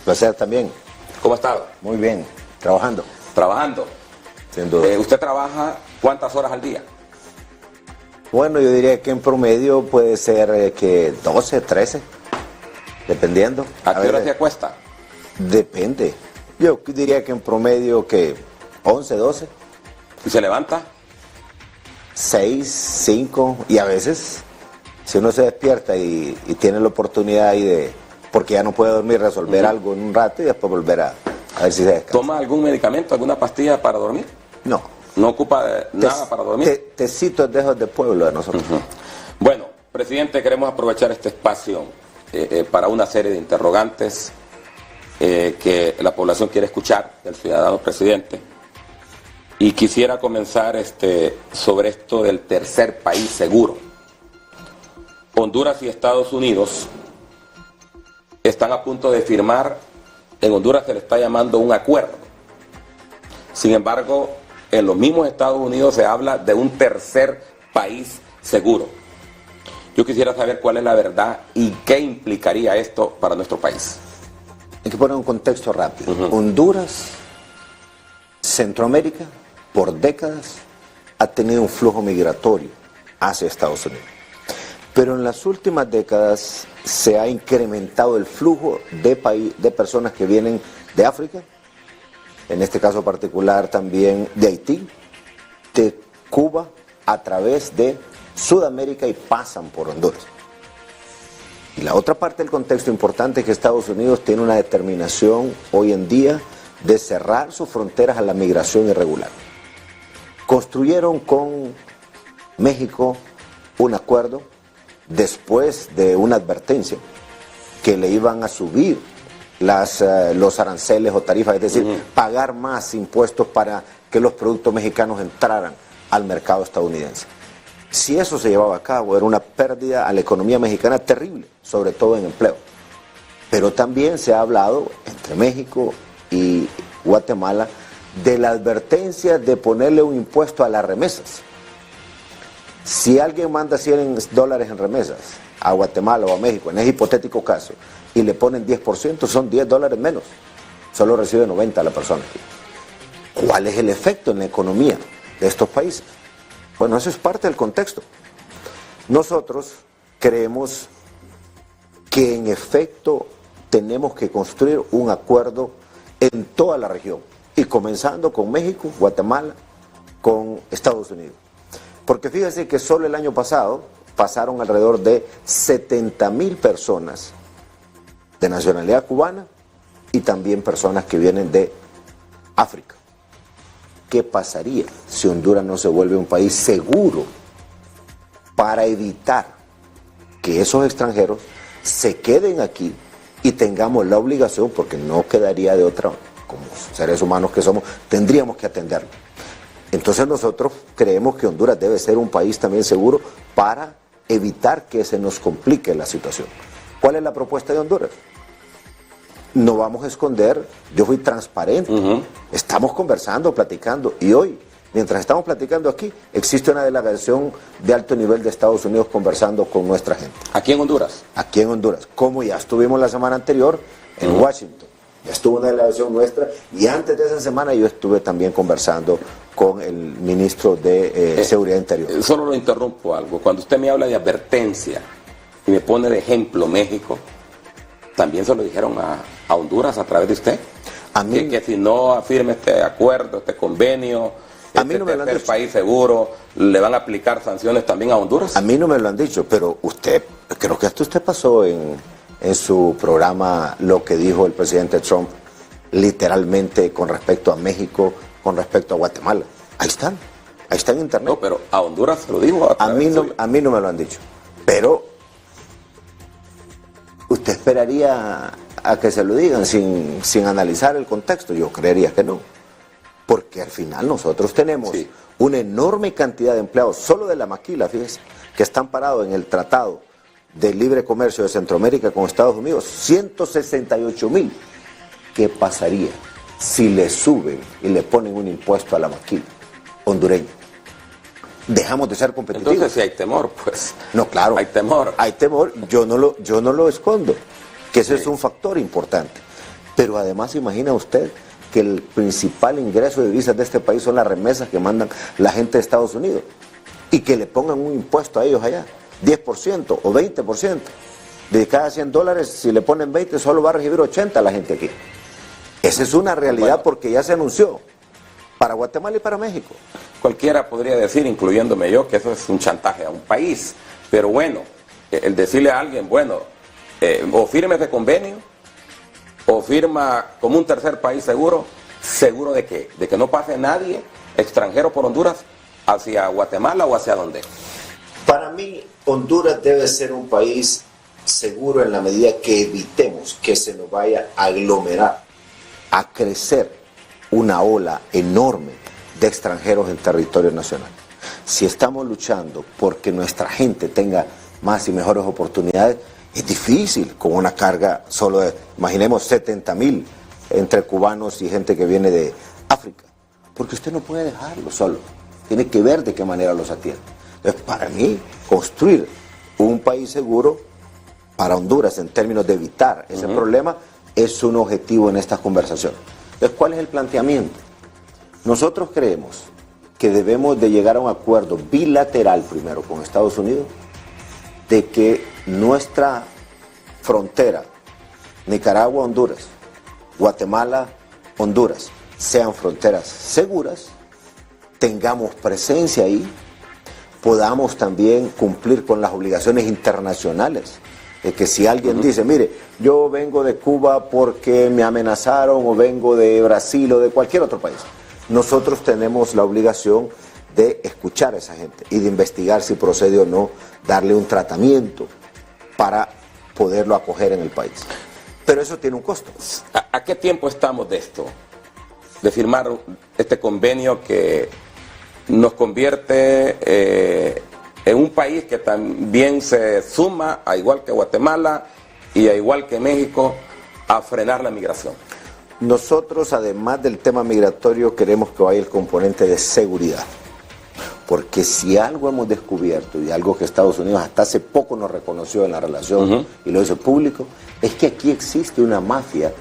Placer también. ¿Cómo ha estado? Muy bien, trabajando. Trabajando. Sin duda. ¿Usted trabaja cuántas horas al día? Bueno, yo diría que en promedio puede ser que 12, 13, dependiendo. ¿A qué hora se acuesta? Depende. Yo diría que en promedio que 11, 12. ¿Y se levanta? 6, 5 y a veces, si uno se despierta y tiene la oportunidad ahí de, porque ya no puede dormir, resolver algo en un rato y después volver a ver si se descansa. ¿Toma algún medicamento, alguna pastilla para dormir? No. ¿No ocupa nada para dormir? Tecitos de esos de pueblo de nosotros. Bueno, presidente, queremos aprovechar este espacio para una serie de interrogantes que la población quiere escuchar del ciudadano presidente. Y quisiera comenzar sobre esto del tercer país seguro. Honduras y Estados Unidos están a punto de firmar, en Honduras se le está llamando un acuerdo. Sin embargo, en los mismos Estados Unidos se habla de un tercer país seguro. Yo quisiera saber cuál es la verdad y qué implicaría esto para nuestro país. Hay que poner un contexto rápido. Honduras, Centroamérica, por décadas, ha tenido un flujo migratorio hacia Estados Unidos. Pero en las últimas décadas se ha incrementado el flujo de personas que vienen de África, en este caso particular también de Haití, de Cuba, a través de Sudamérica y pasan por Honduras. Y la otra parte del contexto importante es que Estados Unidos tiene una determinación hoy en día de cerrar sus fronteras a la migración irregular. Construyeron con México un acuerdo después de una advertencia que le iban a subir los aranceles o tarifas, es decir, pagar más impuestos para que los productos mexicanos entraran al mercado estadounidense. Si eso se llevaba a cabo, era una pérdida a la economía mexicana terrible, sobre todo en empleo. Pero también se ha hablado entre México y Guatemala de la advertencia de ponerle un impuesto a las remesas. Si alguien manda $100 en remesas a Guatemala o a México, en ese hipotético caso, y le ponen 10%, son $10 menos. Solo recibe 90 la persona. ¿Cuál es el efecto en la economía de estos países? Bueno, eso es parte del contexto. Nosotros creemos que en efecto tenemos que construir un acuerdo en toda la región, y comenzando con México, Guatemala, con Estados Unidos. Porque fíjense que solo el año pasado pasaron alrededor de 70,000 personas de nacionalidad cubana y también personas que vienen de África. ¿Qué pasaría si Honduras no se vuelve un país seguro para evitar que esos extranjeros se queden aquí y tengamos la obligación, porque no quedaría de otra, como seres humanos que somos, tendríamos que atenderlo? Entonces nosotros creemos que Honduras debe ser un país también seguro para evitar que se nos complique la situación. ¿Cuál es la propuesta de Honduras? No vamos a esconder, yo fui transparente, estamos conversando, platicando, y hoy, mientras estamos platicando aquí, existe una delegación de alto nivel de Estados Unidos conversando con nuestra gente. ¿Aquí en Honduras? Aquí en Honduras, como ya estuvimos la semana anterior en Washington. Ya estuvo una delegación nuestra, y antes de esa semana yo estuve también conversando con el ministro de Seguridad Interior. Solo lo interrumpo algo. Cuando usted me habla de advertencia y me pone de ejemplo México, ¿también se lo dijeron a Honduras a través de usted? A mí, que si no firme este acuerdo, este convenio, a mí no me lo han tercer dicho. País seguro, ¿le van a aplicar sanciones también a Honduras? A mí no me lo han dicho, pero usted, creo que hasta usted pasó en su programa lo que dijo el presidente Trump, literalmente con respecto a México, con respecto a Guatemala. Ahí está en internet. No, pero a Honduras se lo dijo. A mí no me lo han dicho, pero usted esperaría a que se lo digan sin analizar el contexto. Yo creería que no, porque al final nosotros tenemos una enorme cantidad de empleados, solo de la maquila, fíjese, que están parados en el Tratado de Libre Comercio de Centroamérica con Estados Unidos, 168,000. ¿Qué pasaría si le suben y le ponen un impuesto a la maquila hondureña? Dejamos de ser competitivos. Entonces si hay temor, pues. No, claro. Hay temor. Hay temor, yo no lo escondo, que ese es un factor importante. Pero además, imagina usted que el principal ingreso de divisas de este país son las remesas que mandan la gente de Estados Unidos y que le pongan un impuesto a ellos allá, 10% o 20%. De cada $100, si le ponen 20, solo va a recibir 80 la gente aquí. Esa es una realidad porque ya se anunció para Guatemala y para México. Cualquiera podría decir, incluyéndome yo, que eso es un chantaje a un país. Pero bueno, el decirle a alguien, bueno, o firme ese convenio, o firma como un tercer país seguro, ¿seguro de qué? De que no pase nadie extranjero por Honduras hacia Guatemala o hacia dónde. Para mí, Honduras debe ser un país seguro en la medida que evitemos que se nos vaya a aglomerar, a crecer una ola enorme de extranjeros en territorio nacional. Si estamos luchando porque nuestra gente tenga más y mejores oportunidades, es difícil con una carga solo de, imaginemos, 70,000 entre cubanos y gente que viene de África, porque usted no puede dejarlo solo, tiene que ver de qué manera los atiende. Entonces, para mí, construir un país seguro para Honduras en términos de evitar ese problema es un objetivo en estas conversaciones. Entonces, ¿cuál es el planteamiento? Nosotros creemos que debemos de llegar a un acuerdo bilateral primero con Estados Unidos de que nuestra frontera, Nicaragua, Honduras, Guatemala, Honduras, sean fronteras seguras, tengamos presencia ahí, podamos también cumplir con las obligaciones internacionales, de que si alguien dice, mire, yo vengo de Cuba porque me amenazaron, o vengo de Brasil o de cualquier otro país, nosotros tenemos la obligación de escuchar a esa gente y de investigar si procede o no, darle un tratamiento para poderlo acoger en el país. Pero eso tiene un costo. ¿A qué tiempo estamos de esto? De firmar este convenio que nos convierte en un país que también se suma, a igual que Guatemala y a igual que México, a frenar la migración. Nosotros, además del tema migratorio, queremos que vaya el componente de seguridad. Porque si algo hemos descubierto, y algo que Estados Unidos hasta hace poco nos reconoció en la relación y lo hizo público, es que aquí existe una mafia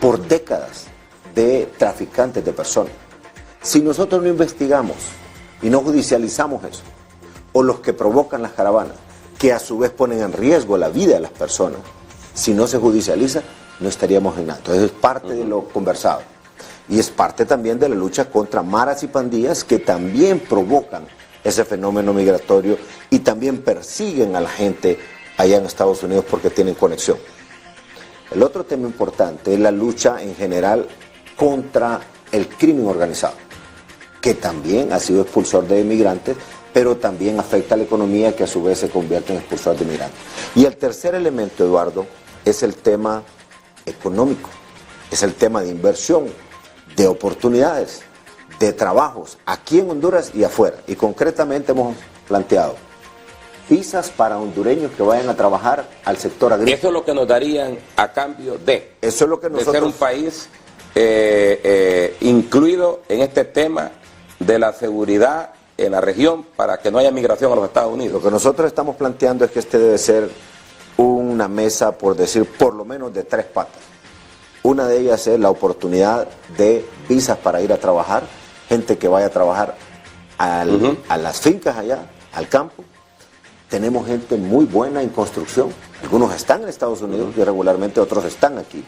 por décadas de traficantes de personas. Si nosotros no investigamos y no judicializamos eso, o los que provocan las caravanas, que a su vez ponen en riesgo la vida de las personas, si no se judicializa, no estaríamos en nada. Entonces es parte de lo conversado. Y es parte también de la lucha contra maras y pandillas que también provocan ese fenómeno migratorio y también persiguen a la gente allá en Estados Unidos porque tienen conexión. El otro tema importante es la lucha en general contra el crimen organizado, que también ha sido expulsor de inmigrantes, pero también afecta a la economía, que a su vez se convierte en expulsor de inmigrantes. Y el tercer elemento, Eduardo, es el tema económico, es el tema de inversión, de oportunidades, de trabajos, aquí en Honduras y afuera. Y concretamente hemos planteado visas para hondureños que vayan a trabajar al sector agrícola. Eso es lo que nos darían a cambio de, eso es lo que nosotros, de ser un país incluido en este tema de la seguridad en la región para que no haya migración a los Estados Unidos. Lo que nosotros estamos planteando es que este debe ser una mesa, por decir, por lo menos de 3 patas. Una de ellas es la oportunidad de visas para ir a trabajar, gente que vaya a trabajar a las fincas allá, al campo. Tenemos gente muy buena en construcción, algunos están en Estados Unidos y regularmente otros están aquí.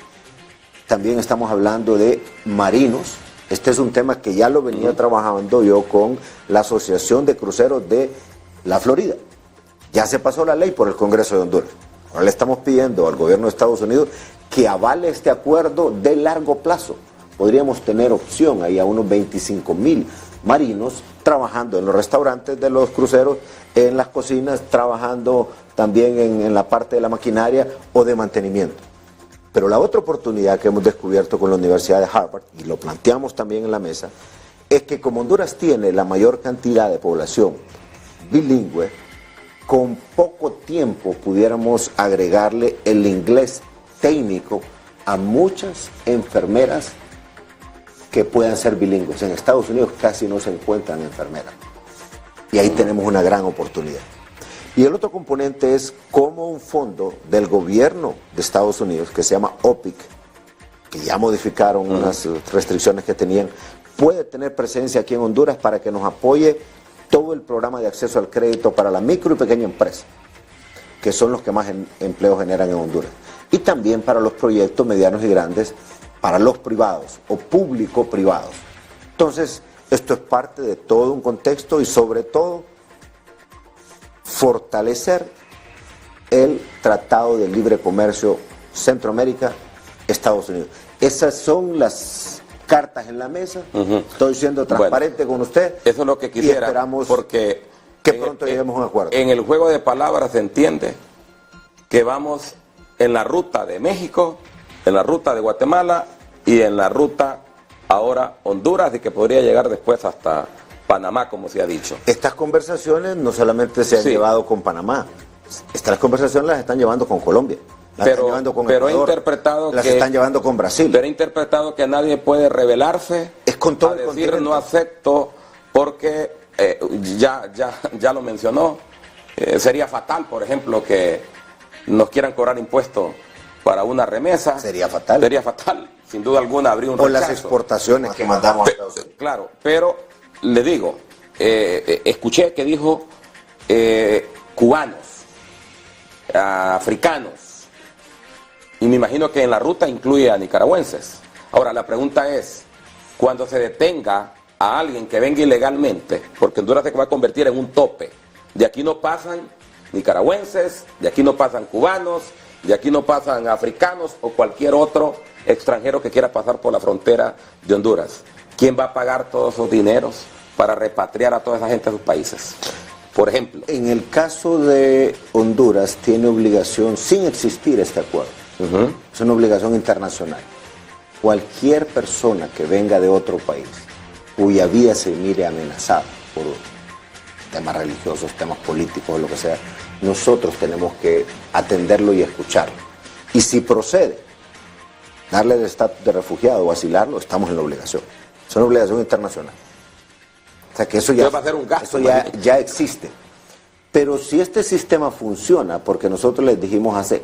También estamos hablando de marinos. Este es un tema que ya lo venía trabajando yo con la Asociación de Cruceros de la Florida. Ya se pasó la ley por el Congreso de Honduras. Ahora le estamos pidiendo al gobierno de Estados Unidos que avale este acuerdo de largo plazo. Podríamos tener opción ahí a unos 25,000 marinos trabajando en los restaurantes de los cruceros, en las cocinas, trabajando también en la parte de la maquinaria o de mantenimiento. Pero la otra oportunidad que hemos descubierto con la Universidad de Harvard, y lo planteamos también en la mesa, es que como Honduras tiene la mayor cantidad de población bilingüe, con poco tiempo pudiéramos agregarle el inglés técnico a muchas enfermeras que puedan ser bilingües. En Estados Unidos casi no se encuentran enfermeras. Y ahí tenemos una gran oportunidad. Y el otro componente es cómo un fondo del gobierno de Estados Unidos, que se llama OPIC, que ya modificaron unas restricciones que tenían, puede tener presencia aquí en Honduras para que nos apoye todo el programa de acceso al crédito para la micro y pequeña empresa, que son los que más empleo generan en Honduras. Y también para los proyectos medianos y grandes, para los privados o público-privados. Entonces, esto es parte de todo un contexto y sobre todo fortalecer el Tratado de Libre Comercio Centroamérica-Estados Unidos. Esas son las cartas en la mesa. Estoy siendo transparente con usted. Eso es lo que quisiera, y esperamos porque que pronto lleguemos a un acuerdo. En el juego de palabras se entiende que vamos en la ruta de México, en la ruta de Guatemala y en la ruta ahora Honduras, y que podría llegar después hasta Panamá, como se ha dicho. Estas conversaciones no solamente se han llevado con Panamá, estas conversaciones las están llevando con Colombia, las están llevando con Ecuador, he interpretado las están llevando con Brasil. Pero he interpretado que nadie puede rebelarse con todo a decir no acepto, porque ya lo mencionó, sería fatal, por ejemplo, que nos quieran cobrar impuestos para una remesa. Sería fatal. Sería fatal, sin duda alguna habría un rechazo. O las exportaciones que mandamos a Estados Unidos. Claro, pero le digo, escuché que dijo cubanos, africanos, y me imagino que en la ruta incluye a nicaragüenses. Ahora, la pregunta es, cuando se detenga a alguien que venga ilegalmente, porque Honduras se va a convertir en un tope, de aquí no pasan nicaragüenses, de aquí no pasan cubanos, de aquí no pasan africanos o cualquier otro extranjero que quiera pasar por la frontera de Honduras. ¿Quién va a pagar todos esos dineros para repatriar a toda esa gente a sus países? Por ejemplo. En el caso de Honduras tiene obligación, sin existir este acuerdo, es una obligación internacional. Cualquier persona que venga de otro país, cuya vida se mire amenazada por temas religiosos, temas políticos, lo que sea, nosotros tenemos que atenderlo y escucharlo. Y si procede darle el estatus de refugiado o asilarlo, estamos en la obligación. Es una obligación internacional. O sea que eso ya, va a ser un gasto, eso ya existe. Pero si este sistema funciona, porque nosotros les dijimos hace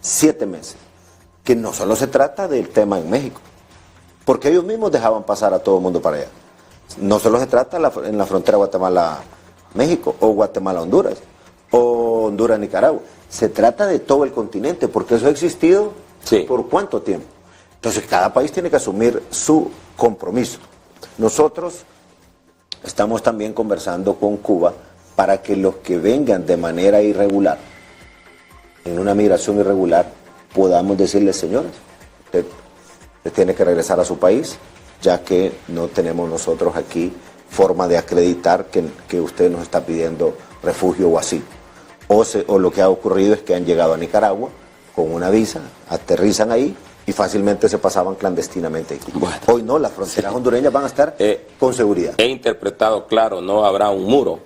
7 meses, que no solo se trata del tema en México, porque ellos mismos dejaban pasar a todo el mundo para allá. No solo se trata en la frontera Guatemala-México, o Guatemala-Honduras, o Honduras-Nicaragua. Se trata de todo el continente, porque eso ha existido por ¿cuánto tiempo? Entonces cada país tiene que asumir su compromiso. Nosotros estamos también conversando con Cuba para que los que vengan de manera irregular, en una migración irregular, podamos decirles, señores, usted tiene que regresar a su país, ya que no tenemos nosotros aquí forma de acreditar que usted nos está pidiendo refugio o asilo. O lo que ha ocurrido es que han llegado a Nicaragua con una visa, aterrizan ahí y fácilmente se pasaban clandestinamente aquí. Bueno, hoy no, las fronteras hondureñas van a estar con seguridad. He interpretado claro, no habrá un muro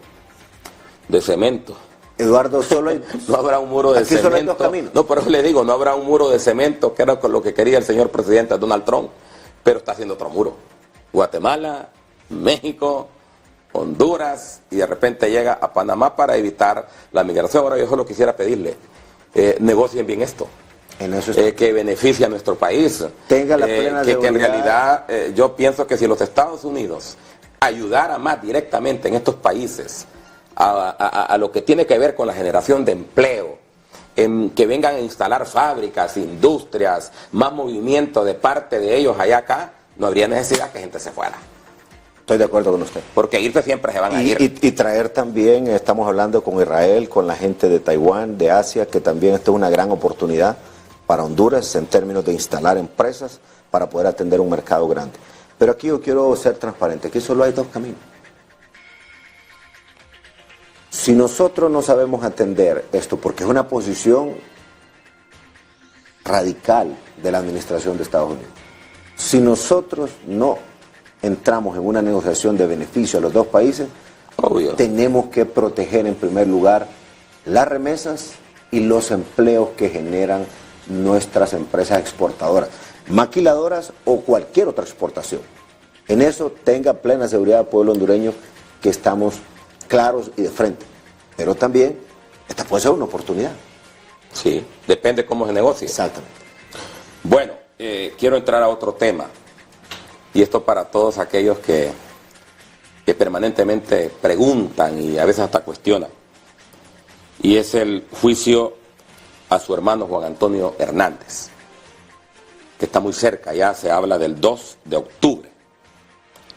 de cemento. Eduardo, solo hay... No habrá un muro de aquí cemento. Solo hay 2 caminos. No, pero le digo, no habrá un muro de cemento, que era con lo que quería el señor presidente Donald Trump, pero está haciendo otro muro. Guatemala, México, Honduras, y de repente llega a Panamá para evitar la migración. Ahora yo solo quisiera pedirle, negocien bien esto. En eso que beneficia a nuestro país. Tenga la plena que en realidad yo pienso que si los Estados Unidos ayudara más directamente en estos países a lo que tiene que ver con la generación de empleo, en que vengan a instalar fábricas, industrias, más movimiento de parte de ellos allá acá, no habría necesidad que gente se fuera. Estoy de acuerdo con usted. Porque irse siempre se van a ir. Y traer también, estamos hablando con Israel, con la gente de Taiwán, de Asia, que también esto es una gran oportunidad para Honduras en términos de instalar empresas para poder atender un mercado grande. Pero aquí yo quiero ser transparente, aquí solo hay 2 caminos. Si nosotros no sabemos atender esto, porque es una posición radical de la administración de Estados Unidos, si nosotros no entramos en una negociación de beneficio a los 2 países, tenemos que proteger en primer lugar las remesas y los empleos que generan nuestras empresas exportadoras, maquiladoras o cualquier otra exportación. En eso tenga plena seguridad el pueblo hondureño que estamos claros y de frente. Pero también esta puede ser una oportunidad. Sí, depende cómo se negocie. Exactamente. Bueno, quiero entrar a otro tema, y esto para todos aquellos que permanentemente preguntan y a veces hasta cuestionan, y es el juicio a su hermano Juan Antonio Hernández, que está muy cerca, ya se habla del 2 de octubre,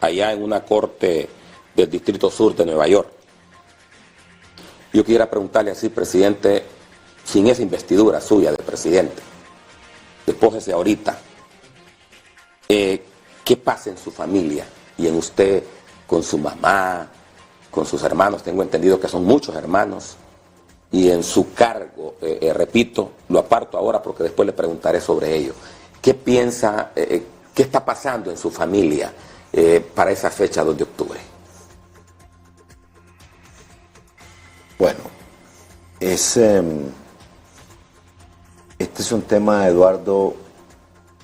allá en una corte del Distrito Sur de Nueva York. Yo quisiera preguntarle así, presidente, sin esa investidura suya de presidente, despójese ahorita, ¿qué pasa en su familia y en usted con su mamá, con sus hermanos? Tengo entendido que son muchos hermanos, y en su cargo, repito, lo aparto ahora porque después le preguntaré sobre ello. ¿Qué piensa, qué está pasando en su familia para esa fecha 2 de octubre? Bueno, este es un tema, Eduardo,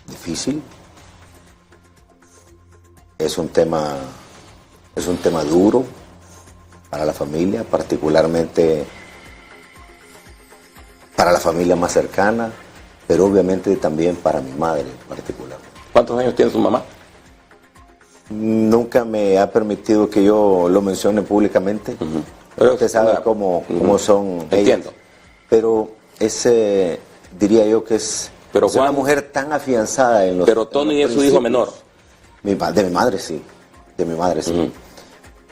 difícil. Es un tema duro para la familia, particularmente para la familia más cercana, pero obviamente también para mi madre particularmente. ¿Cuántos años tiene su mamá? Nunca me ha permitido que yo lo mencione públicamente. Pero usted sabe cómo son ellas. Entiendo. Pero diría yo que es una mujer tan afianzada en los... Pero Tony es su hijo menor. De mi madre sí.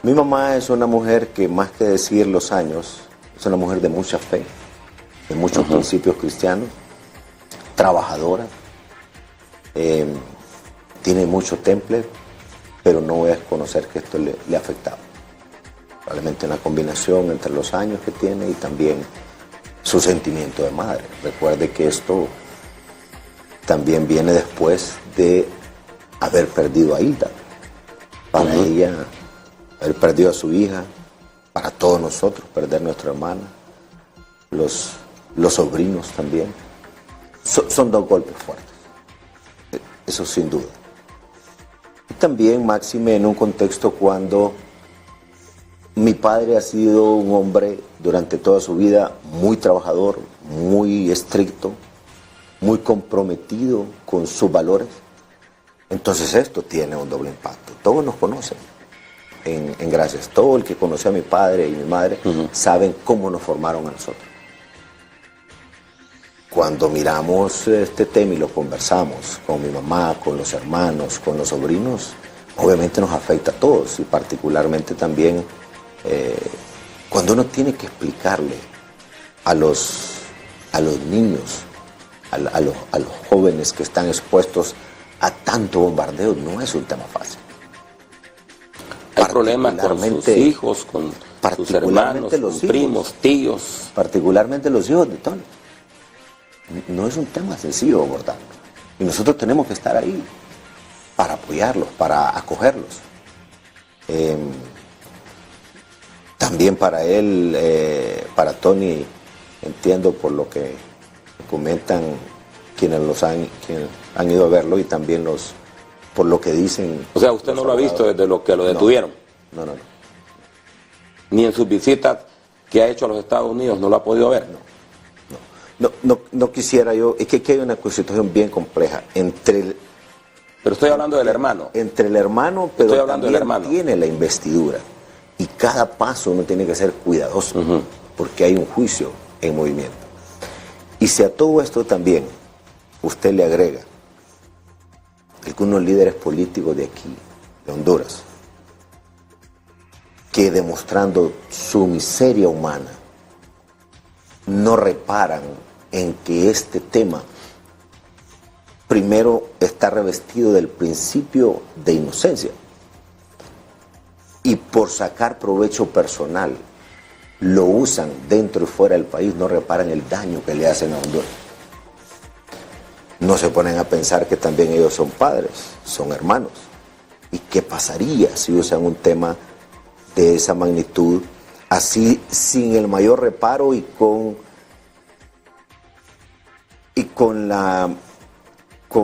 Mi mamá es una mujer que, más que decir los años, es una mujer de mucha fe, de muchos principios cristianos, trabajadora, tiene mucho temple, pero no voy a desconocer que esto le ha afectado. Probablemente una combinación entre los años que tiene y también su sentimiento de madre. Recuerde que esto también viene después de haber perdido a Hilda. Para ella, haber perdido a su hija, para todos nosotros, perder a nuestra hermana, los sobrinos también. Son dos golpes fuertes, eso sin duda. Y también, máxime, en un contexto cuando mi padre ha sido un hombre durante toda su vida muy trabajador, muy estricto, muy comprometido con sus valores. Entonces esto tiene un doble impacto. Todos nos conocen en Gracias. Todo el que conoce a mi padre y mi madre saben cómo nos formaron a nosotros. Cuando miramos este tema y lo conversamos con mi mamá, con los hermanos, con los sobrinos, obviamente nos afecta a todos, y particularmente también cuando uno tiene que explicarle a los niños, a los jóvenes que están expuestos a tanto bombardeo, no es un tema fácil. Hay problemas con sus hijos, con sus hermanos, con primos, tíos. Particularmente los hijos de Tony. No es un tema sencillo abordarlo. Y nosotros tenemos que estar ahí para apoyarlos, para acogerlos. También para él, para Tony, entiendo por lo que comentan quienes han ido a verlo, y también por lo que dicen. O sea, usted no lo ha visto desde lo que lo detuvieron. No. Ni en sus visitas que ha hecho a los Estados Unidos no lo ha podido ver. No quisiera yo. Es que aquí hay una situación bien compleja pero estoy hablando del hermano. Entre el hermano, pero también tiene la investidura. Y cada paso uno tiene que ser cuidadoso, porque hay un juicio en movimiento. Y si a todo esto también usted le agrega algunos líderes políticos de aquí, de Honduras, que demostrando su miseria humana, no reparan en que este tema primero está revestido del principio de inocencia, y por sacar provecho personal lo usan dentro y fuera del país, no reparan el daño que le hacen a Honduras. No se ponen a pensar que también ellos son padres, son hermanos. ¿Y qué pasaría si usan un tema de esa magnitud, así, sin el mayor reparo y con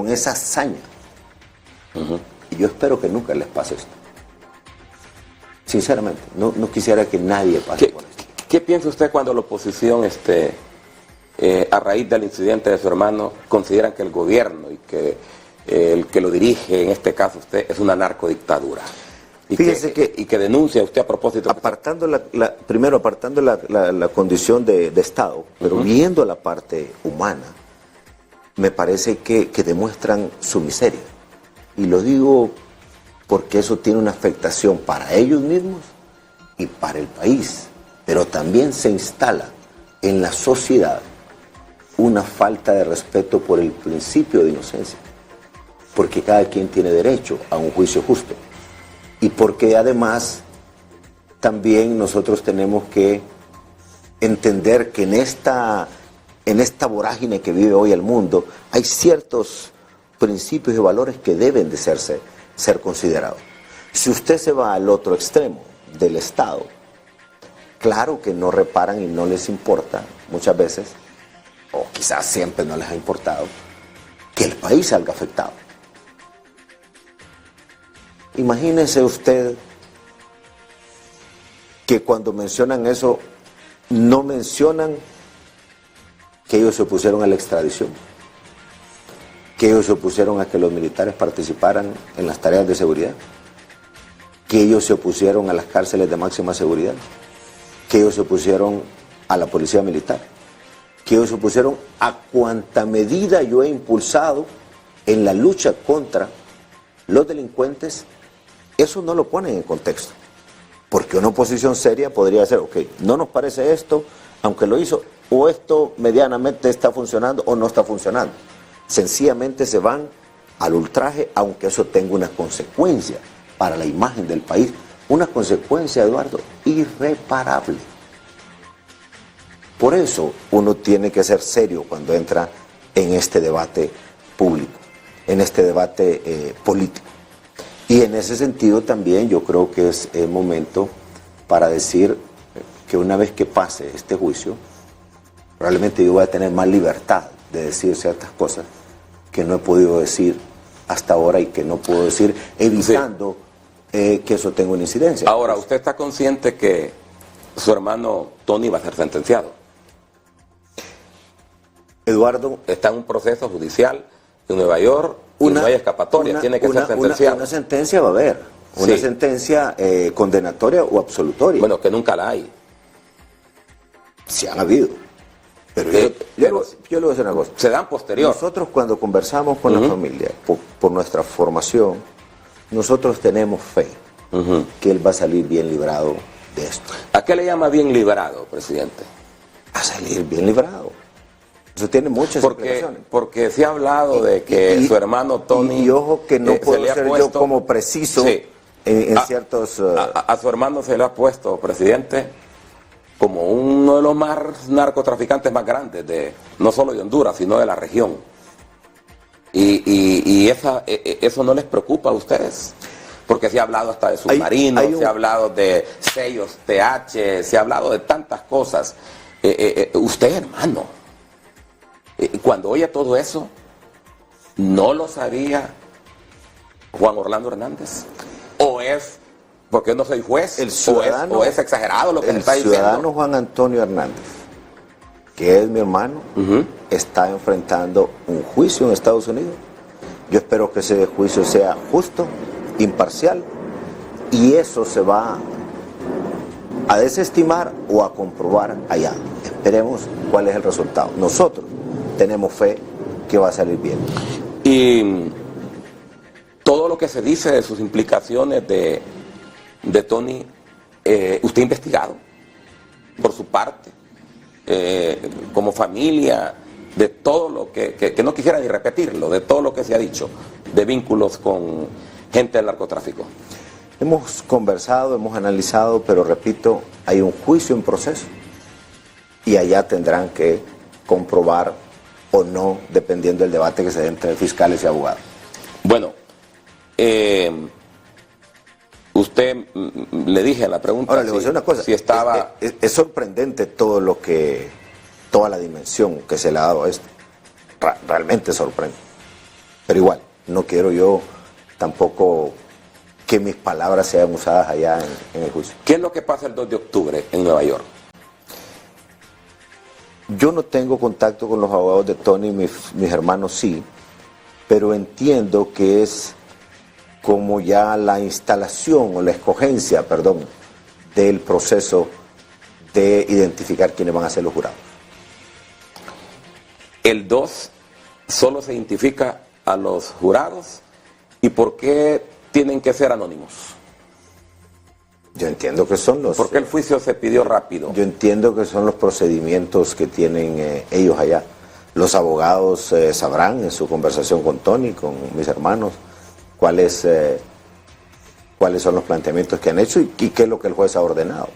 esa hazaña? Y yo espero que nunca les pase esto. Sinceramente, no quisiera que nadie pase por esto. ¿Qué piensa usted cuando la oposición, a raíz del incidente de su hermano, consideran que el gobierno y que el que lo dirige, en este caso usted, es una narcodictadura? Y que denuncia usted a propósito. Apartando primero apartando la condición de Estado, pero viendo la parte humana, me parece que demuestran su miseria. Y lo digo porque eso tiene una afectación para ellos mismos y para el país. Pero también se instala en la sociedad una falta de respeto por el principio de inocencia. Porque cada quien tiene derecho a un juicio justo. Y porque además también nosotros tenemos que entender que en esta vorágine que vive hoy el mundo hay ciertos principios y valores que deben de ser considerados. Si usted se va al otro extremo del Estado, claro que no reparan y no les importa muchas veces, o quizás siempre no les ha importado, que el país salga afectado. Imagínese usted que cuando mencionan eso, no mencionan que ellos se opusieron a la extradición, que ellos se opusieron a que los militares participaran en las tareas de seguridad, que ellos se opusieron a las cárceles de máxima seguridad, que ellos se opusieron a la policía militar, que ellos se opusieron a cuanta medida yo he impulsado en la lucha contra los delincuentes. Eso no lo ponen en contexto, porque una oposición seria podría ser, ok, no nos parece esto, aunque lo hizo, o esto medianamente está funcionando o no está funcionando. Sencillamente se van al ultraje, aunque eso tenga una consecuencia para la imagen del país, una consecuencia, Eduardo, irreparable. Por eso uno tiene que ser serio cuando entra en este debate público, en este debate político. Y en ese sentido también yo creo que es el momento para decir que una vez que pase este juicio, probablemente yo voy a tener más libertad de decir ciertas cosas que no he podido decir hasta ahora y que no puedo decir evitando que eso tenga una incidencia. Ahora, ¿usted está consciente que su hermano Tony va a ser sentenciado? Eduardo, está en un proceso judicial en Nueva York y no hay escapatoria, tiene que ser sentenciado. Una sentencia va a haber, una sentencia condenatoria o absolutoria. Bueno, que nunca la hay. Sí han habido. Pero yo le voy a decir una cosa. Se dan posterior. Nosotros cuando conversamos con la familia, por nuestra formación, nosotros tenemos fe que él va a salir bien librado de esto. ¿A qué le llama bien librado, presidente? A salir bien librado. Eso tiene muchas implicaciones. Porque se ha hablado de que su hermano Tony... Y ojo que no puedo ser yo como preciso en ciertos... A su hermano se le ha puesto, presidente, como uno de los más narcotraficantes más grandes, no solo de Honduras, sino de la región. Y eso no les preocupa a ustedes. Porque se ha hablado hasta de submarinos, se ha hablado de sellos TH, se ha hablado de tantas cosas. Usted, hermano, cuando oye todo eso, ¿no lo sabía Juan Orlando Hernández? ¿O es, porque no soy juez, o es exagerado lo que se está diciendo? El ciudadano Juan Antonio Hernández, que es mi hermano, está enfrentando un juicio en Estados Unidos. Yo espero que ese juicio sea justo, imparcial, y eso se va a desestimar o a comprobar allá. Esperemos cuál es el resultado. Nosotros tenemos fe que va a salir bien. Y todo lo que se dice de sus implicaciones de Tony, usted ha investigado por su parte, como familia, de todo lo que no quisiera ni repetirlo, de todo lo que se ha dicho, de vínculos con gente del narcotráfico. Hemos conversado, hemos analizado, pero repito, hay un juicio en proceso y allá tendrán que comprobar o no, dependiendo del debate que se dé entre fiscales y abogados. Bueno, usted le dije en la pregunta. Ahora le voy a decir una cosa, si estaba... es sorprendente toda la dimensión que se le ha dado a esto. Realmente sorprende. Pero igual, no quiero yo tampoco que mis palabras sean usadas allá en el juicio. ¿Qué es lo que pasa el 2 de octubre en Nueva York? Yo no tengo contacto con los abogados de Tony, mis hermanos sí, pero entiendo que es como ya la instalación o la escogencia, perdón, del proceso de identificar quiénes van a ser los jurados. El 2 solo se identifica a los jurados. ¿Y por qué tienen que ser anónimos? Yo entiendo que son los... ¿Por qué el juicio se pidió rápido? Yo entiendo que son los procedimientos que tienen ellos allá. Los abogados sabrán en su conversación con Tony, con mis hermanos, cuáles son los planteamientos que han hecho y qué es lo que el juez ha ordenado.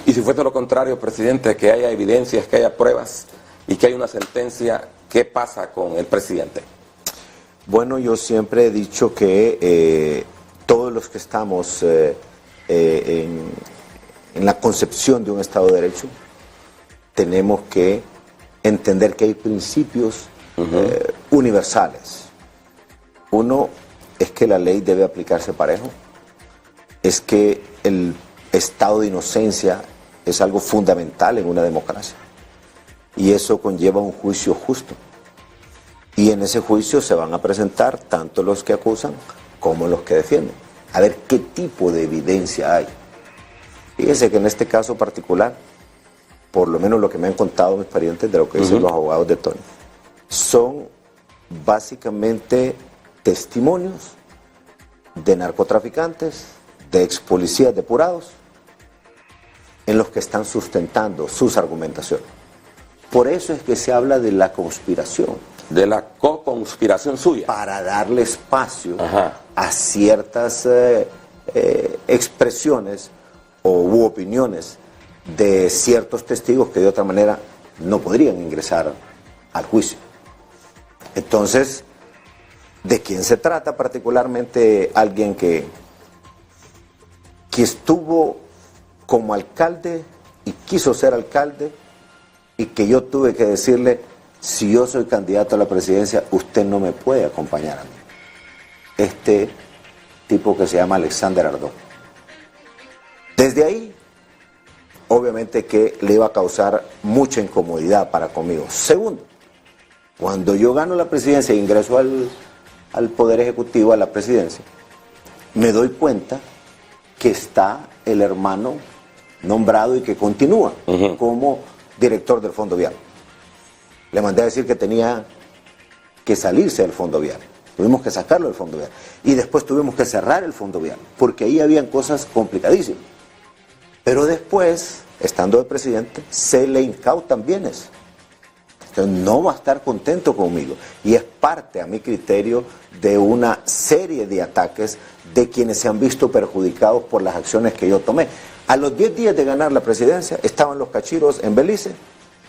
Y si fuese lo contrario, presidente, que haya evidencias, que haya pruebas y que haya una sentencia, ¿qué pasa con el presidente? Bueno, yo siempre he dicho que todos los que estamos en la concepción de un Estado de Derecho tenemos que entender que hay principios universales. Uno es que la ley debe aplicarse parejo, es que el estado de inocencia es algo fundamental en una democracia y eso conlleva un juicio justo. Y en ese juicio se van a presentar tanto los que acusan como los que defienden. A ver qué tipo de evidencia hay. Fíjense que en este caso particular, por lo menos lo que me han contado mis parientes de lo que dicen los abogados de Tony, son básicamente testimonios de narcotraficantes, de ex policías depurados, en los que están sustentando sus argumentaciones. Por eso es que se habla de la conspiración. De la co-conspiración suya. Para darle espacio a ciertas expresiones u opiniones de ciertos testigos que de otra manera no podrían ingresar al juicio. Entonces, ¿de quién se trata? Particularmente alguien que estuvo como alcalde y quiso ser alcalde y que yo tuve que decirle: si yo soy candidato a la presidencia, usted no me puede acompañar a mí. Este tipo que se llama Alexander Ardón. Desde ahí, obviamente que le iba a causar mucha incomodidad para conmigo. Segundo, cuando yo gano la presidencia e ingreso al Poder Ejecutivo, a la presidencia, me doy cuenta que está el hermano nombrado y que continúa como director del Fondo Vial. Le mandé a decir que tenía que salirse del Fondo Vial. Tuvimos que sacarlo del Fondo Vial. Y después tuvimos que cerrar el Fondo Vial, porque ahí habían cosas complicadísimas. Pero después, estando de presidente, se le incautan bienes. Entonces no va a estar contento conmigo. Y es parte, a mi criterio, de una serie de ataques de quienes se han visto perjudicados por las acciones que yo tomé. A los 10 días de ganar la presidencia, estaban los cachiros en Belice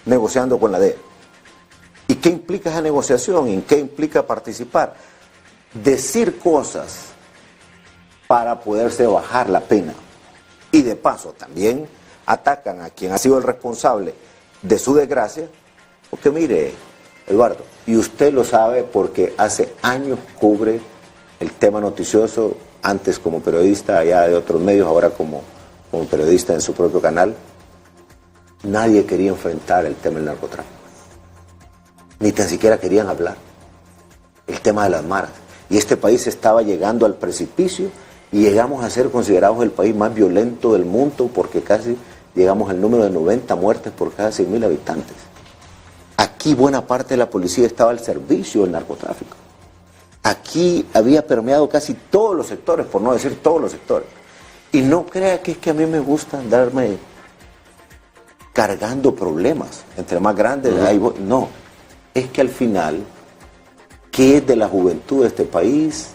negociando con la DEA. ¿Y qué implica esa negociación? ¿En qué implica participar? Decir cosas para poderse bajar la pena. Y de paso también atacan a quien ha sido el responsable de su desgracia. Porque mire, Eduardo, y usted lo sabe porque hace años cubre el tema noticioso, antes como periodista allá de otros medios, ahora como periodista en su propio canal. Nadie quería enfrentar el tema del narcotráfico. Ni tan siquiera querían hablar el tema de las maras. Y este país estaba llegando al precipicio y llegamos a ser considerados el país más violento del mundo porque casi llegamos al número de 90 muertes por cada 100.000 habitantes. Aquí buena parte de la policía estaba al servicio del narcotráfico. Aquí había permeado casi todos los sectores, por no decir todos los sectores. Y no crea que es que a mí me gusta andarme cargando problemas. Entre más grandes, ahí voy. No. Es que al final, ¿qué es de la juventud de este país?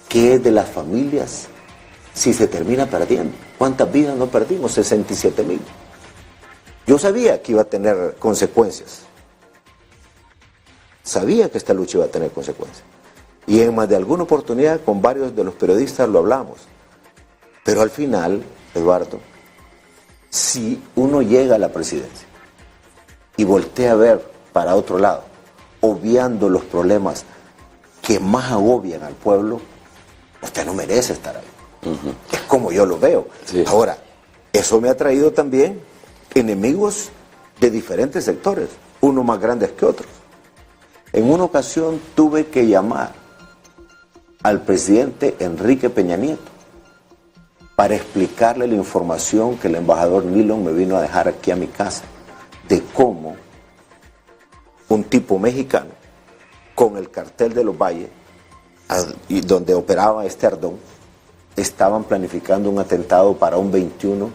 ¿Qué es de las familias? Si se termina perdiendo. ¿Cuántas vidas no perdimos? 67.000. Yo sabía que iba a tener consecuencias. Sabía que esta lucha iba a tener consecuencias. Y en más de alguna oportunidad con varios de los periodistas lo hablamos. Pero al final, Eduardo, si uno llega a la presidencia y voltea a ver para otro lado, obviando los problemas que más agobian al pueblo, usted no merece estar ahí. Es como yo lo veo. Sí. Ahora, eso me ha traído también enemigos de diferentes sectores, unos más grandes que otros. En una ocasión tuve que llamar al presidente Enrique Peña Nieto para explicarle la información que el embajador Nilon me vino a dejar aquí a mi casa, de cómo un tipo mexicano con el cartel de los Valles, y donde operaba este Ardón, estaban planificando un atentado para un 21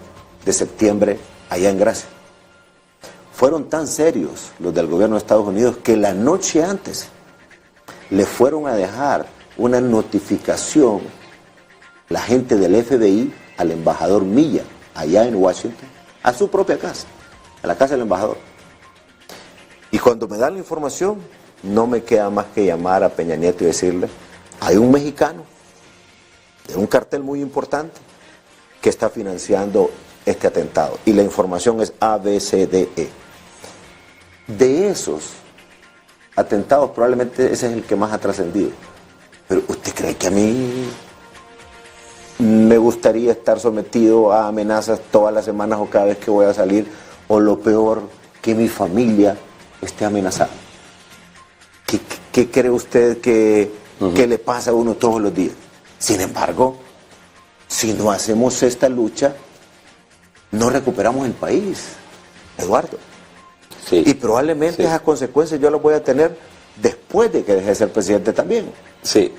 de septiembre allá en Gracia. Fueron tan serios los del gobierno de Estados Unidos que la noche antes le fueron a dejar una notificación la gente del FBI al embajador Milla, allá en Washington, a su propia casa, a la casa del embajador. Y cuando me dan la información, no me queda más que llamar a Peña Nieto y decirle, hay un mexicano de un cartel muy importante que está financiando este atentado. Y la información es ABCDE. De esos atentados, probablemente ese es el que más ha trascendido. Pero ¿usted cree que a mí me gustaría estar sometido a amenazas todas las semanas o cada vez que voy a salir? O lo peor, que mi familia esté amenazada. ¿Qué cree usted que le pasa a uno todos los días? Sin embargo, si no hacemos esta lucha, no recuperamos el país, Eduardo. Sí. Y probablemente esas consecuencias yo las voy a tener después de que deje de ser presidente también. Sí,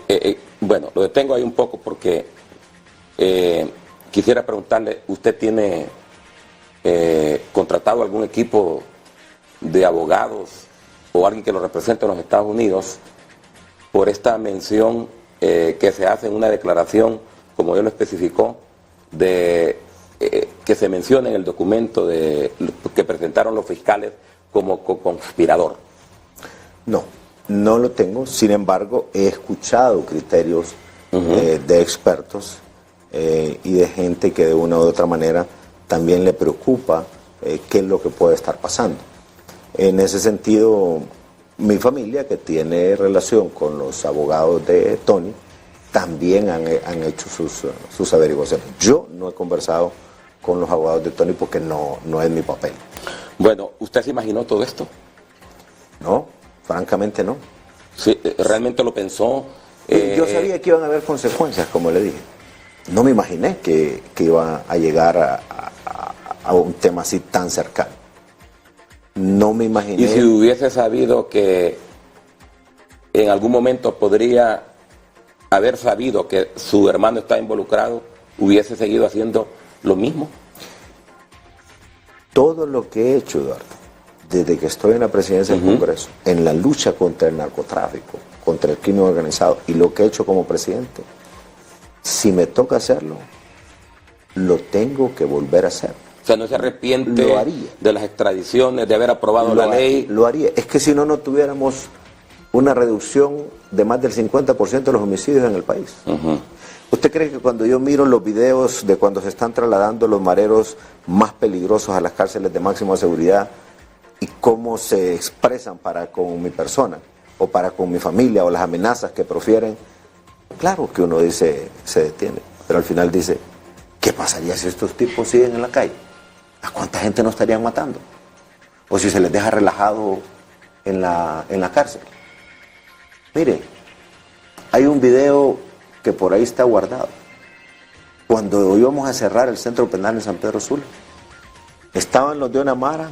bueno, lo detengo ahí un poco porque quisiera preguntarle, ¿usted tiene contratado algún equipo de abogados o alguien que lo represente en los Estados Unidos por esta mención que se hace en una declaración, como yo lo especificó, de que se menciona en el documento que presentaron los fiscales como conspirador? No, no lo tengo. Sin embargo, he escuchado criterios de expertos y de gente que de una u otra manera también le preocupa qué es lo que puede estar pasando. En ese sentido, mi familia, que tiene relación con los abogados de Tony, también han hecho sus averiguaciones. Yo no he conversado con los abogados de Tony porque no es mi papel. Bueno, ¿usted se imaginó todo esto? No, francamente no. Sí, ¿realmente lo pensó? Yo sabía que iban a haber consecuencias, como le dije. No me imaginé que iba a llegar a un tema así tan cercano. No me imaginé. ¿Y si hubiese sabido que en algún momento podría haber sabido que su hermano está involucrado, hubiese seguido haciendo lo mismo? Todo lo que he hecho, Eduardo, desde que estoy en la presidencia del Congreso, en la lucha contra el narcotráfico, contra el crimen organizado, y lo que he hecho como presidente, si me toca hacerlo, lo tengo que volver a hacer. O sea, ¿no se arrepiente de las extradiciones, de haber aprobado la ley? Lo haría. Es que si no, no tuviéramos una reducción de más del 50% de los homicidios en el país. ¿Usted cree que cuando yo miro los videos de cuando se están trasladando los mareros más peligrosos a las cárceles de máxima seguridad y cómo se expresan para con mi persona o para con mi familia o las amenazas que profieren? Claro que uno dice, se detiene, pero al final dice, ¿qué pasaría si estos tipos siguen en la calle? ¿A cuánta gente no estarían matando? O si se les deja relajado en la cárcel. Mire, hay un video que por ahí está guardado. Cuando íbamos a cerrar el centro penal en San Pedro Sula, estaban los de una mara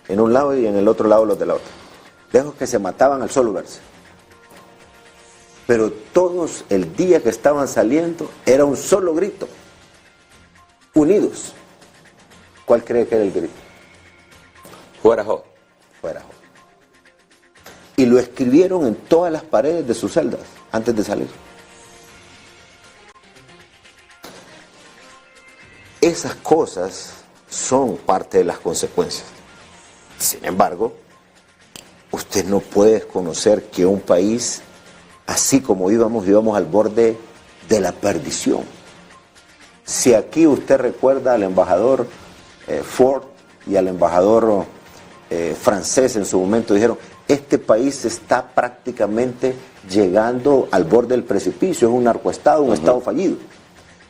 en un lado y en el otro lado los de la otra. Lejos que se mataban al solo verse. Pero todos el día que estaban saliendo era un solo grito. Unidos. ¿Cuál cree que era el grito? Fuera Job. Fuera Job. Y lo escribieron en todas las paredes de sus celdas antes de salir. Esas cosas son parte de las consecuencias. Sin embargo, usted no puede desconocer que un país, así como íbamos al borde de la perdición. Si aquí usted recuerda al embajador Ford y al embajador francés en su momento, dijeron, este país está prácticamente llegando al borde del precipicio, es un narcoestado, un estado fallido.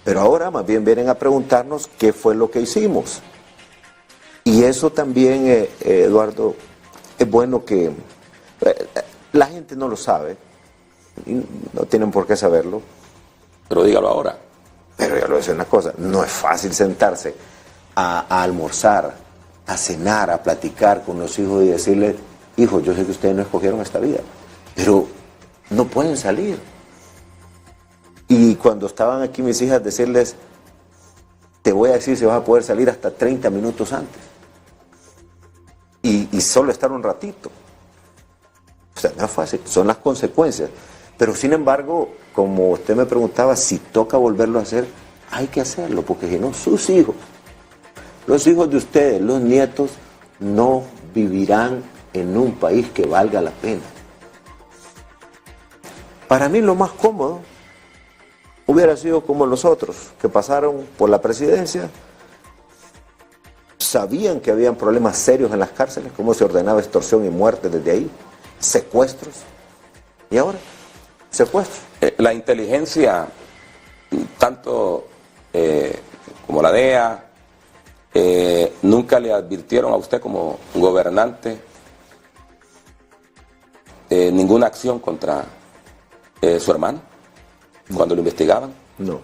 Pero ahora más bien vienen a preguntarnos qué fue lo que hicimos. Y eso también, Eduardo, es bueno que la gente no lo sabe, y no tienen por qué saberlo. Pero dígalo ahora. Pero ya le voy a decir una cosa, no es fácil sentarse a almorzar, a cenar, a platicar con los hijos y decirles, hijos, yo sé que ustedes no escogieron esta vida, pero no pueden salir. Y cuando estaban aquí mis hijas, decirles, te voy a decir si vas a poder salir hasta 30 minutos antes. Y solo estar un ratito. O sea, no es fácil, son las consecuencias. Pero sin embargo, como usted me preguntaba, si toca volverlo a hacer, hay que hacerlo, porque si no, sus hijos, los hijos de ustedes, los nietos, no vivirán en un país que valga la pena. Para mí lo más cómodo hubiera sido como los otros, que pasaron por la presidencia, sabían que habían problemas serios en las cárceles, cómo se ordenaba extorsión y muerte desde ahí, secuestros, y ahora, secuestros. La inteligencia, tanto como la DEA, nunca le advirtieron a usted como gobernante ninguna acción contra su hermano cuando lo investigaban. No.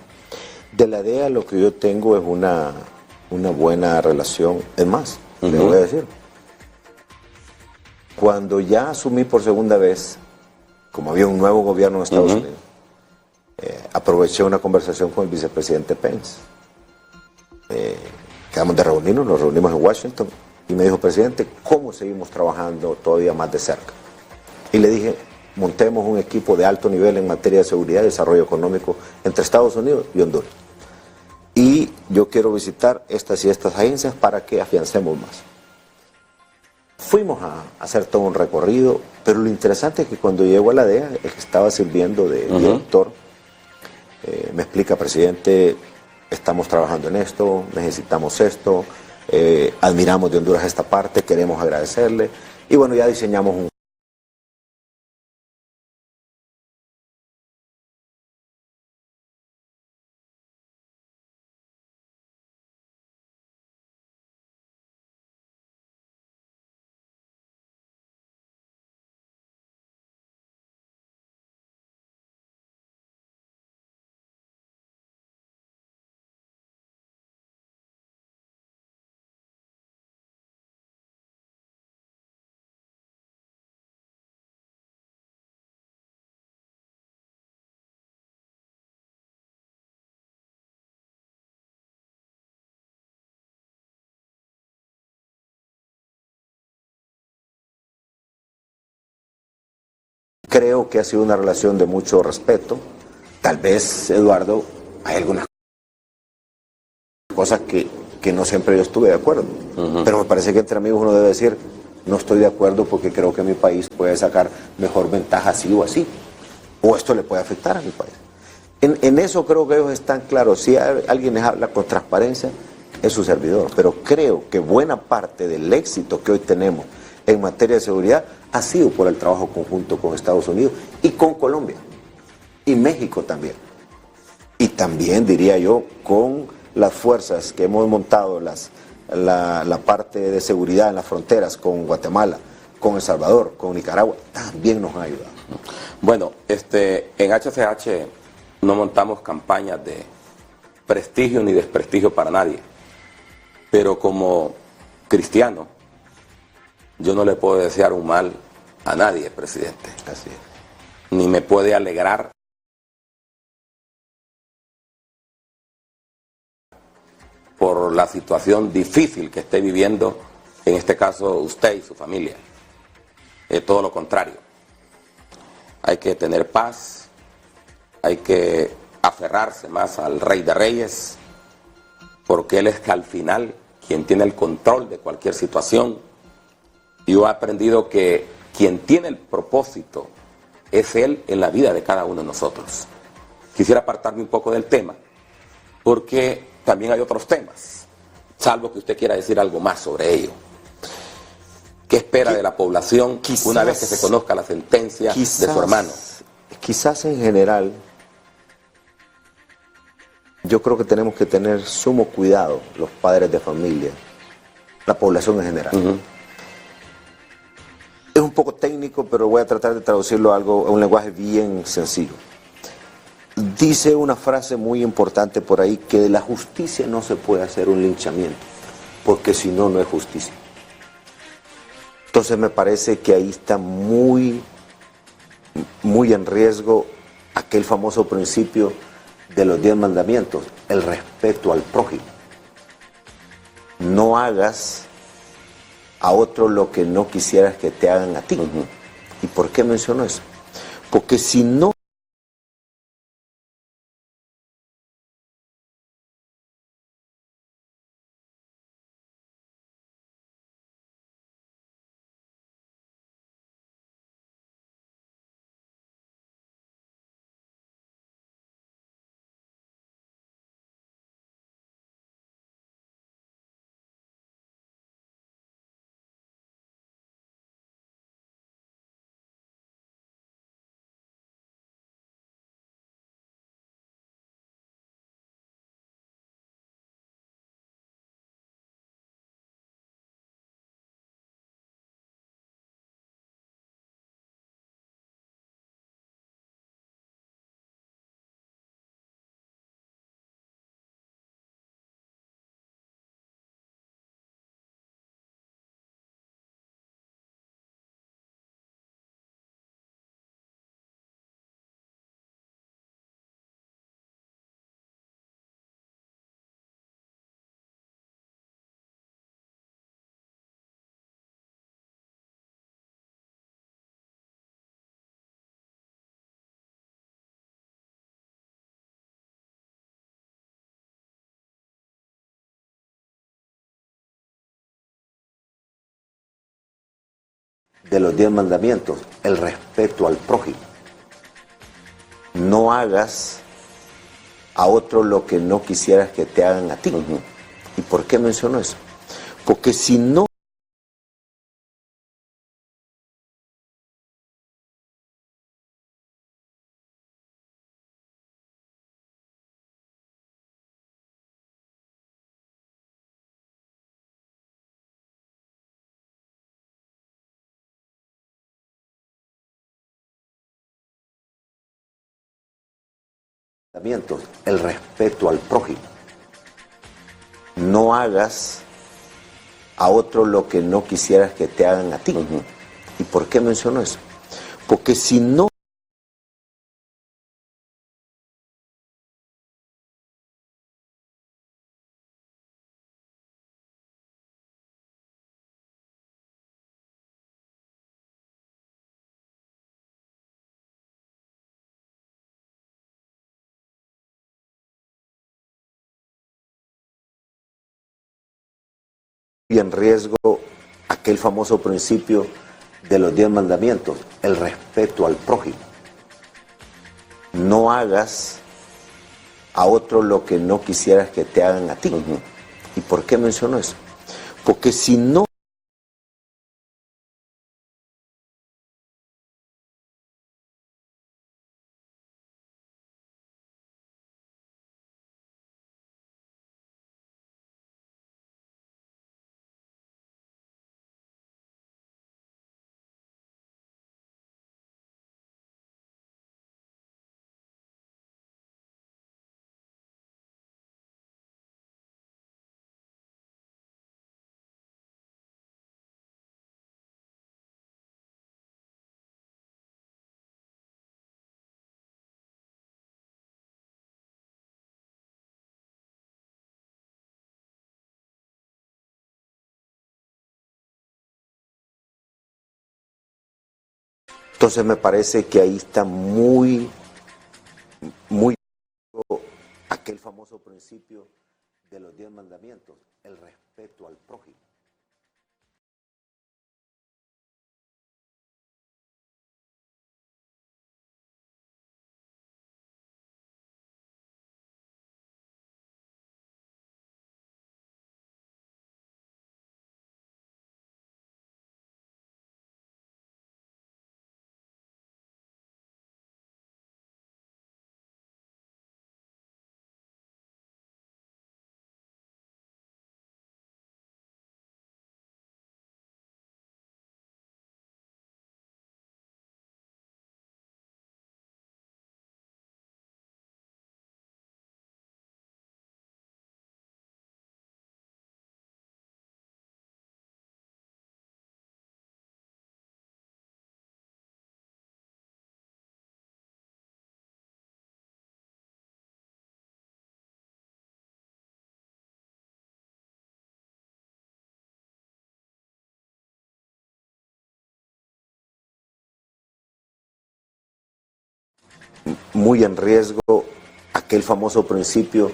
De la DEA lo que yo tengo es una buena relación. Es más, le voy a decir, cuando ya asumí por segunda vez, como había un nuevo gobierno en Estados Unidos, aproveché una conversación con el vicepresidente Pence. Quedamos de reunirnos, nos reunimos en Washington y me dijo, presidente, ¿cómo seguimos trabajando todavía más de cerca? Y le dije, montemos un equipo de alto nivel en materia de seguridad y desarrollo económico entre Estados Unidos y Honduras. Y yo quiero visitar estas y estas agencias para que afiancemos más. Fuimos a hacer todo un recorrido, pero lo interesante es que cuando llego a la DEA, el que estaba sirviendo de director, me explica, presidente, estamos trabajando en esto, necesitamos esto, admiramos de Honduras esta parte, queremos agradecerle, y bueno, ya diseñamos un creo que ha sido una relación de mucho respeto. Tal vez, Eduardo, hay algunas cosas que no siempre yo estuve de acuerdo. Pero me parece que entre amigos uno debe decir, no estoy de acuerdo porque creo que mi país puede sacar mejor ventaja así o así. O esto le puede afectar a mi país. En eso creo que ellos están claros. Si alguien les habla con transparencia, es su servidor. Pero creo que buena parte del éxito que hoy tenemos en materia de seguridad ha sido por el trabajo conjunto con Estados Unidos y con Colombia y México también. Y también, diría yo, con las fuerzas que hemos montado, la parte de seguridad en las fronteras con Guatemala, con El Salvador, con Nicaragua, también nos ha ayudado. Bueno, en HCH no montamos campañas de prestigio ni desprestigio para nadie, pero como cristiano, yo no le puedo desear un mal a nadie, presidente. Así es. Ni me puede alegrar por la situación difícil que esté viviendo, en este caso usted y su familia. Todo lo contrario. Hay que tener paz, hay que aferrarse más al Rey de Reyes, porque Él es al final quien tiene el control de cualquier situación. Yo he aprendido que quien tiene el propósito es Él en la vida de cada uno de nosotros. Quisiera apartarme un poco del tema, porque también hay otros temas, salvo que usted quiera decir algo más sobre ello. ¿Qué espera de la población una vez que se conozca la sentencia de su hermano? Quizás en general, yo creo que tenemos que tener sumo cuidado, los padres de familia, la población en general. Es un poco técnico, pero voy a tratar de traducirlo a un lenguaje bien sencillo. Dice una frase muy importante por ahí, que de la justicia no se puede hacer un linchamiento, porque si no, no es justicia. Entonces me parece que ahí está muy en riesgo aquel famoso principio de los 10 mandamientos, el respeto al prójimo. No hagas a otro lo que no quisieras que te hagan a ti. ¿Y por qué menciono eso? Porque si no de los 10 mandamientos, el respeto al prójimo. No hagas a otro lo que no quisieras que te hagan a ti. ¿Y por qué menciono eso? Porque si no mandamientos, el respeto al prójimo. No hagas a otro lo que no quisieras que te hagan a ti. ¿Y por qué menciono eso? Porque si no y en riesgo aquel famoso principio de los 10 mandamientos, el respeto al prójimo. No hagas a otro lo que no quisieras que te hagan a ti. ¿Y por qué menciono eso? Porque si no entonces me parece que ahí está muy aquel famoso principio de los 10 mandamientos, el respeto al prójimo. muy en riesgo aquel famoso principio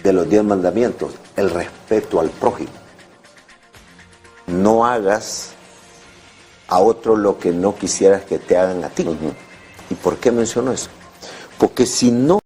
de los 10 mandamientos, el respeto al prójimo. No hagas a otro lo que no quisieras que te hagan a ti. ¿Y por qué menciono eso? Porque si no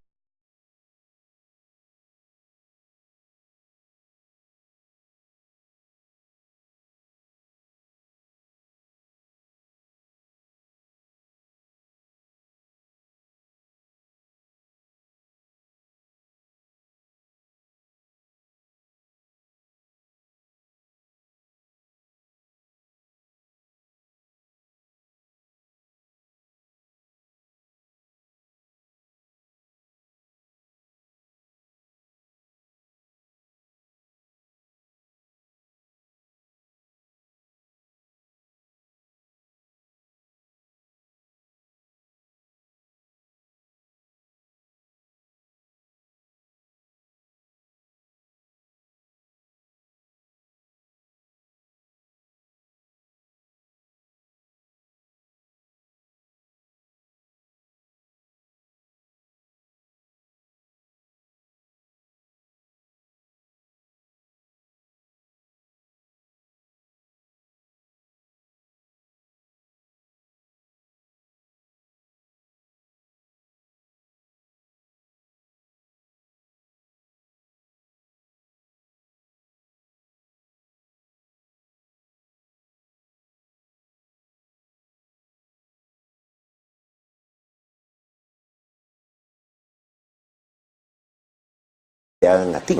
te hagan a ti.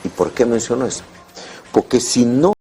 ¿Y por qué menciono eso? Porque si no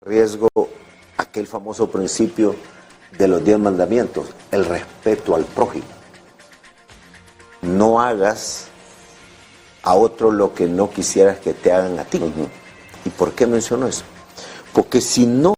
riesgo aquel famoso principio de los 10 mandamientos, el respeto al prójimo. No hagas a otro lo que no quisieras que te hagan a ti. ¿Y por qué menciono eso? Porque si no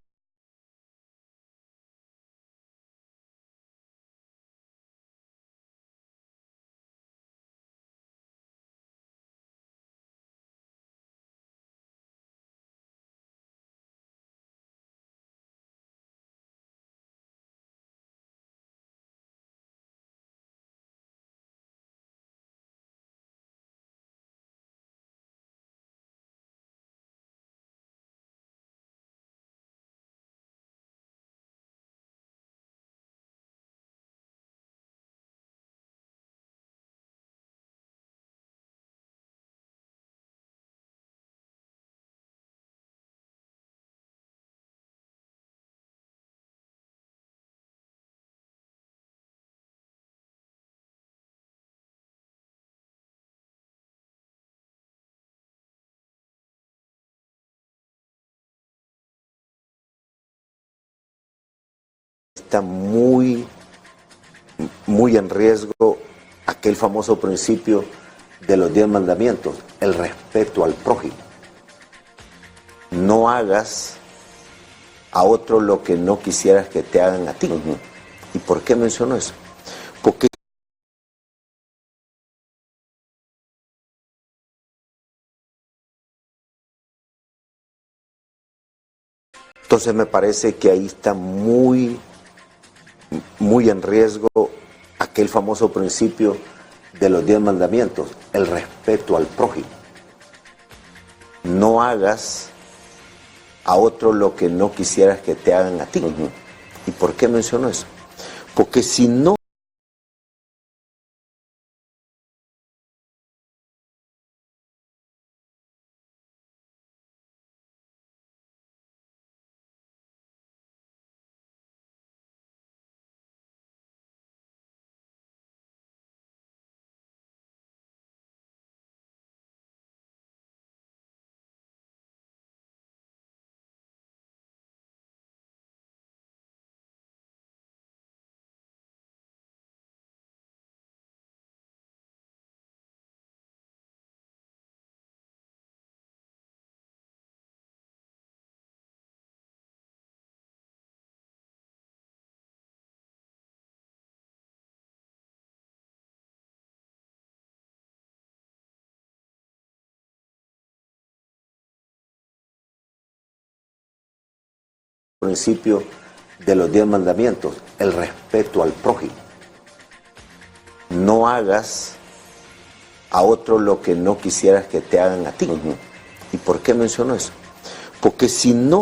Está muy en riesgo aquel famoso principio de los 10 mandamientos, el respeto al prójimo. No hagas a otro lo que no quisieras que te hagan a ti. ¿Y por qué menciono eso? Porque entonces me parece que ahí está muy en riesgo aquel famoso principio de los 10 mandamientos, el respeto al prójimo. No hagas a otro lo que no quisieras que te hagan a ti. ¿Y por qué menciono eso? Porque si no principio de los 10 mandamientos, el respeto al prójimo. No hagas a otro lo que no quisieras que te hagan a ti. ¿Y por qué menciono eso? Porque si no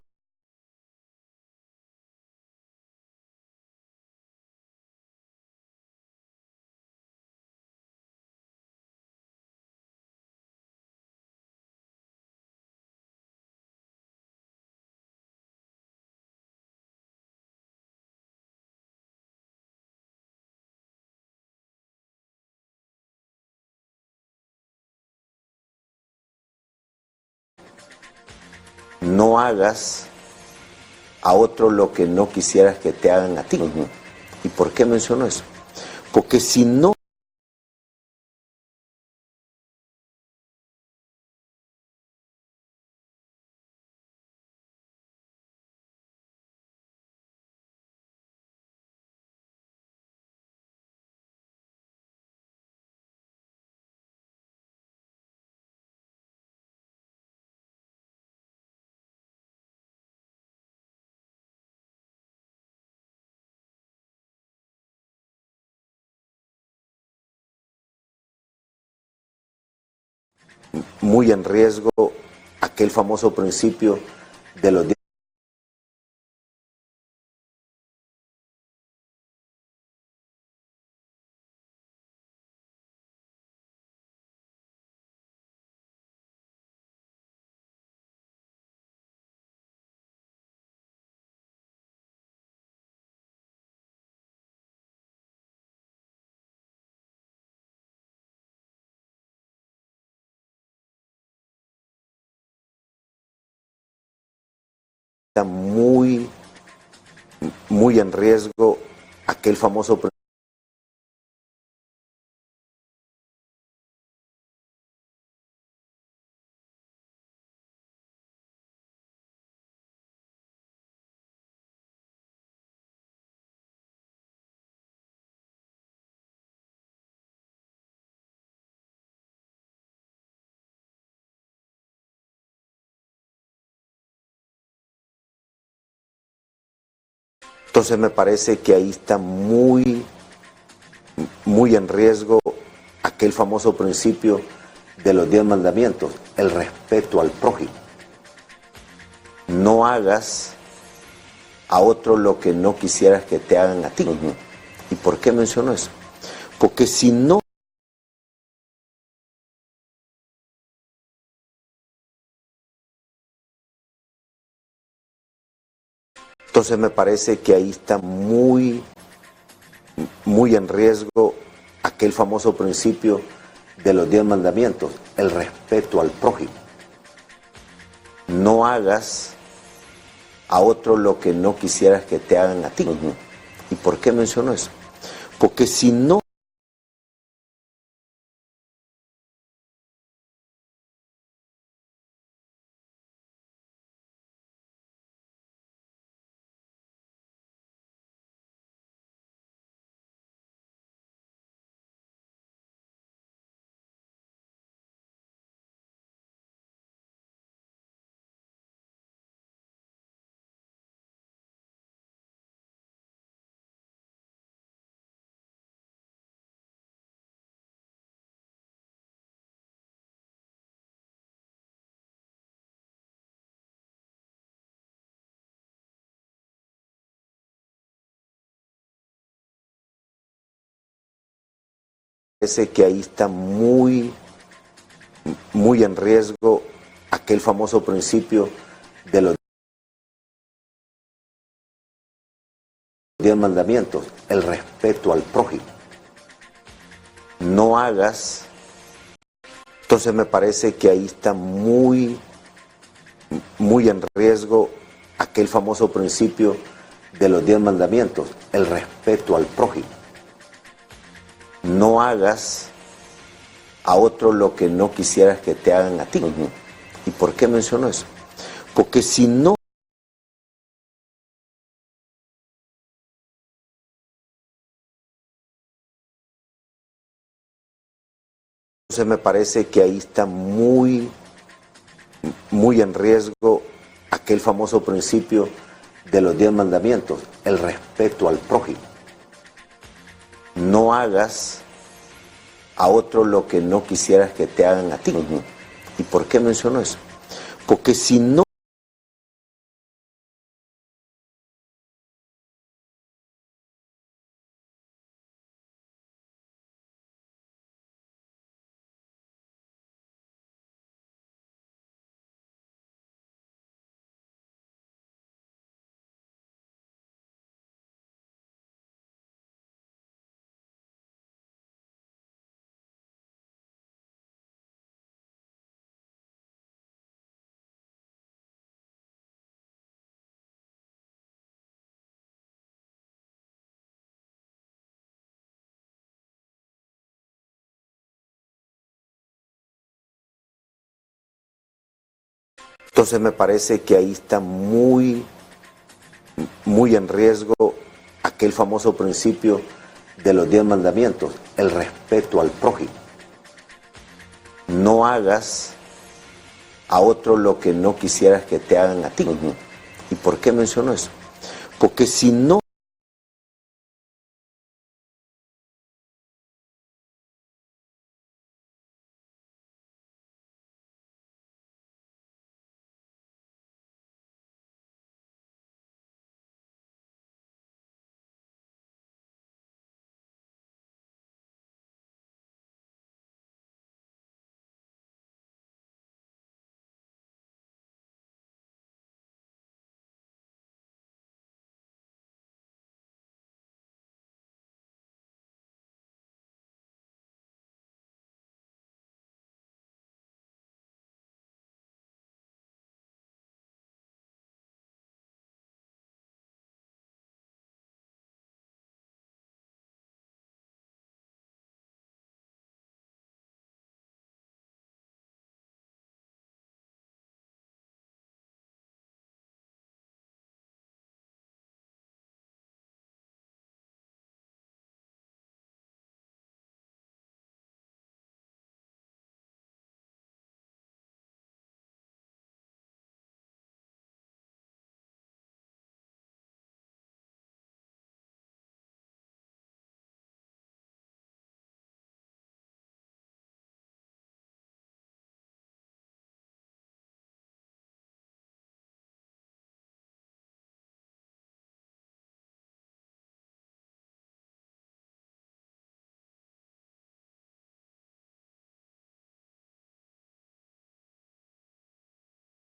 hagas a otro lo que no quisieras que te hagan a ti. ¿Y por qué menciono eso? Porque si no muy en riesgo aquel famoso principio de los 10. Está muy en riesgo aquel famoso principio. Entonces me parece que ahí está muy en riesgo aquel famoso principio de los 10 mandamientos, el respeto al prójimo. No hagas a otro lo que no quisieras que te hagan a ti. ¿Y por qué menciono eso? Porque si no entonces me parece que ahí está muy en riesgo aquel famoso principio de los 10 mandamientos, el respeto al prójimo. No hagas a otro lo que no quisieras que te hagan a ti. ¿Y por qué menciono eso? Porque si no parece que ahí está muy en riesgo aquel famoso principio de los 10 mandamientos, el respeto al prójimo. No hagas, entonces me parece que ahí está muy en riesgo aquel famoso principio de los 10 mandamientos, el respeto al prójimo. No hagas a otro lo que no quisieras que te hagan a ti. ¿Y por qué menciono eso? Porque si no entonces me parece que ahí está muy en riesgo aquel famoso principio de los 10 mandamientos, el respeto al prójimo. No hagas a otro lo que no quisieras que te hagan a ti. ¿Y por qué menciono eso? Porque si no entonces me parece que ahí está muy en riesgo aquel famoso principio de los 10 mandamientos, el respeto al prójimo. No hagas a otro lo que no quisieras que te hagan a ti. ¿Y por qué menciono eso? Porque si no